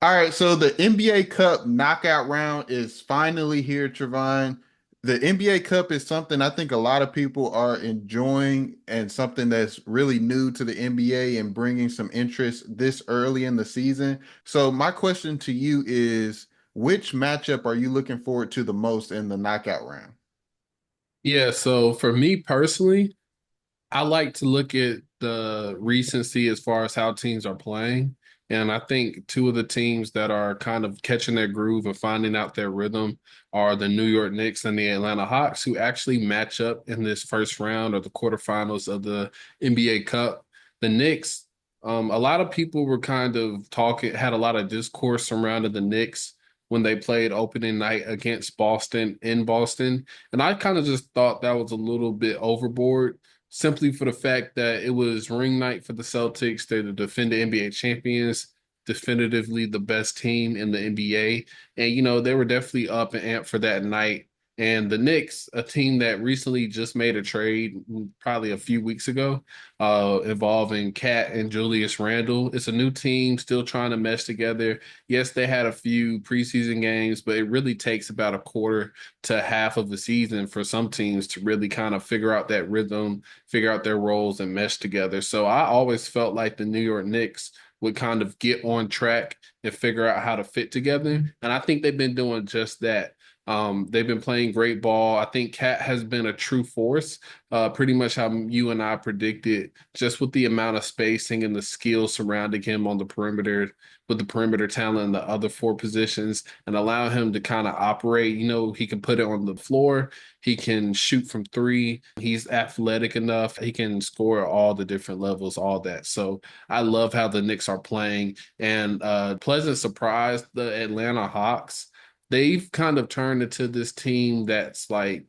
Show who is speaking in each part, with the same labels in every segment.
Speaker 1: All right, so the NBA Cup knockout round is finally here, Trevon. The NBA Cup is something I think a lot of people are enjoying and something that's really new to the NBA and bringing some interest this early in the season. So my question to you is, which matchup are you looking forward to the most in the knockout round?
Speaker 2: Yeah, so for me personally, I like to look at the recency as far as how teams are playing. And I think two of the teams that are kind of catching their groove and finding out their rhythm are the New York Knicks and the Atlanta Hawks, who actually match up in this first round or the quarterfinals of the NBA Cup. The Knicks, a lot of people were kind of talking, had a lot of discourse surrounding the Knicks when they played opening night against Boston in Boston. And I kind of just thought that was a little bit overboard simply for the fact that it was ring night for the Celtics. They're the defending NBA champions, definitively the best team in the NBA. And, they were definitely up and amped for that night. And the Knicks, a team that recently just made a trade probably a few weeks ago, involving Cat and Julius Randle. It's a new team still trying to mesh together. Yes, they had a few preseason games, but it really takes about a quarter to half of the season for some teams to really kind of figure out that rhythm, figure out their roles, and mesh together. So I always felt like the New York Knicks would kind of get on track and figure out how to fit together. And I think they've been doing just that. They've been playing great ball. I think Cat has been a true force, pretty much how you and I predicted, just with the amount of spacing and the skills surrounding him on the perimeter, with the perimeter talent in the other four positions, and allow him to kind of operate. He can put it on the floor. He can shoot from three. He's athletic enough. He can score at all the different levels, all that. So I love how the Knicks are playing. And pleasant surprise, the Atlanta Hawks. They've kind of turned into this team that's like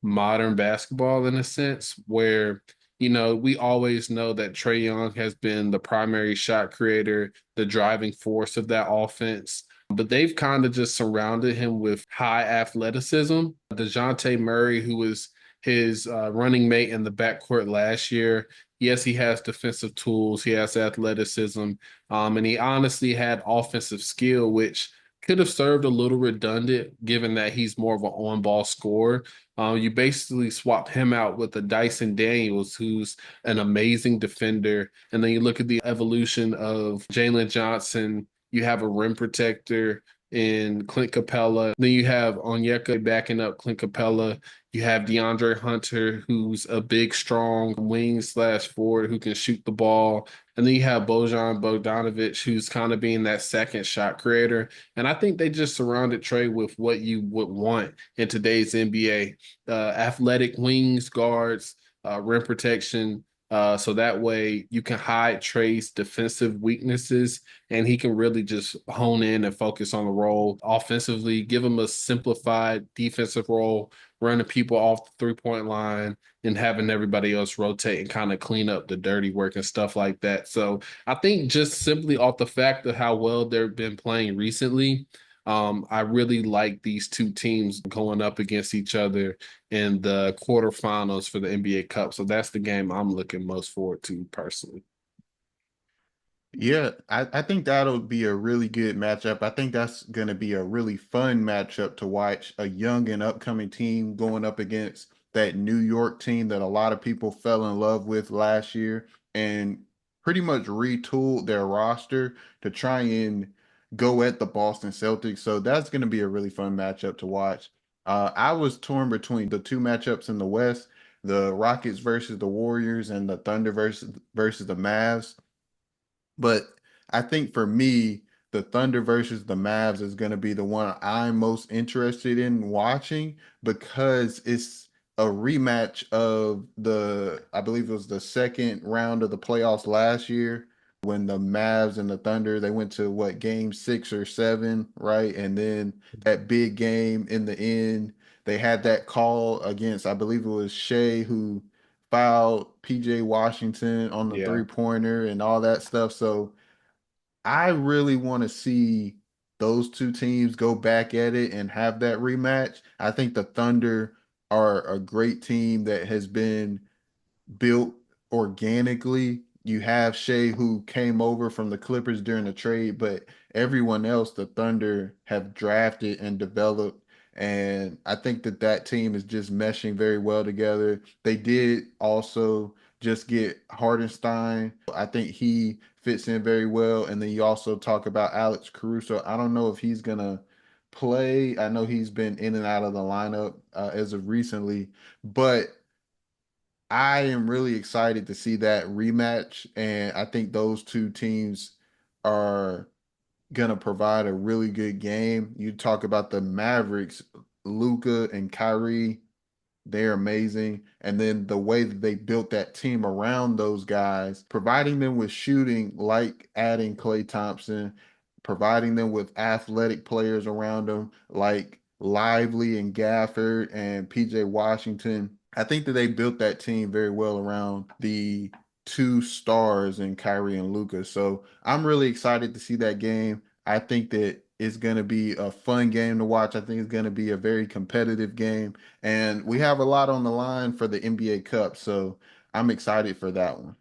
Speaker 2: modern basketball in a sense, where we always know that Trae Young has been the primary shot creator, the driving force of that offense. But they've kind of just surrounded him with high athleticism. DeJounte Murray, who was his running mate in the backcourt last year, yes, he has defensive tools, he has athleticism, and he honestly had offensive skill, which could have served a little redundant given that he's more of an on-ball scorer. You basically swap him out with a Dyson Daniels, who's an amazing defender. And then you look at the evolution of Jalen Johnson. You have a rim protector in Clint Capella. Then you have Onyeka backing up Clint Capella. You have DeAndre Hunter, who's a big, strong wing slash forward who can shoot the ball. And then you have Bojan Bogdanovic, who's kind of being that second shot creator. And I think they just surrounded Trey with what you would want in today's NBA: athletic wings, guards, rim protection. So that way you can hide Trey's defensive weaknesses and he can really just hone in and focus on the role offensively, give him a simplified defensive role, running people off the 3-point line and having everybody else rotate and kind of clean up the dirty work and stuff like that. So I think just simply off the fact of how well they've been playing recently, I really like these two teams going up against each other in the quarterfinals for the NBA Cup. So that's the game I'm looking most forward to personally.
Speaker 1: Yeah, I think that'll be a really good matchup. I think that's going to be a really fun matchup to watch. A young and upcoming team going up against that New York team that a lot of people fell in love with last year and pretty much retooled their roster to try and go at the Boston Celtics. So that's going to be a really fun matchup to watch. I was torn between the two matchups in the West, the Rockets versus the Warriors and the Thunder versus the Mavs. But I think for me, the Thunder versus the Mavs is going to be the one I'm most interested in watching because it's a rematch of I believe it was the second round of the playoffs last year when the Mavs and the Thunder, they went to what, game 6 or 7, right? And then that big game in the end, they had that call against, I believe it was Shea who fouled PJ Washington on the
Speaker 2: Yeah.
Speaker 1: three-pointer and all that stuff. So I really want to see those two teams go back at it and have that rematch. I think the Thunder are a great team that has been built organically. you have Shea who came over from the Clippers during the trade, but everyone else, the Thunder have drafted and developed. And I think that that team is just meshing very well together. They did also just get Hardenstein. I think he fits in very well. And then you also talk about Alex Caruso. I don't know if he's gonna play. I know he's been in and out of the lineup as of recently, but I am really excited to see that rematch, and I think those two teams are gonna provide a really good game. You talk about the Mavericks, Luca and Kyrie, they're amazing. And then the way that they built that team around those guys, providing them with shooting, like adding Klay Thompson, providing them with athletic players around them, like Lively and Gafford and PJ Washington. I think that they built that team very well around the two stars in Kyrie and Luca. So I'm really excited to see that game. I think that it's going to be a fun game to watch. I think it's going to be a very competitive game. And we have a lot on the line for the NBA Cup. So I'm excited for that one.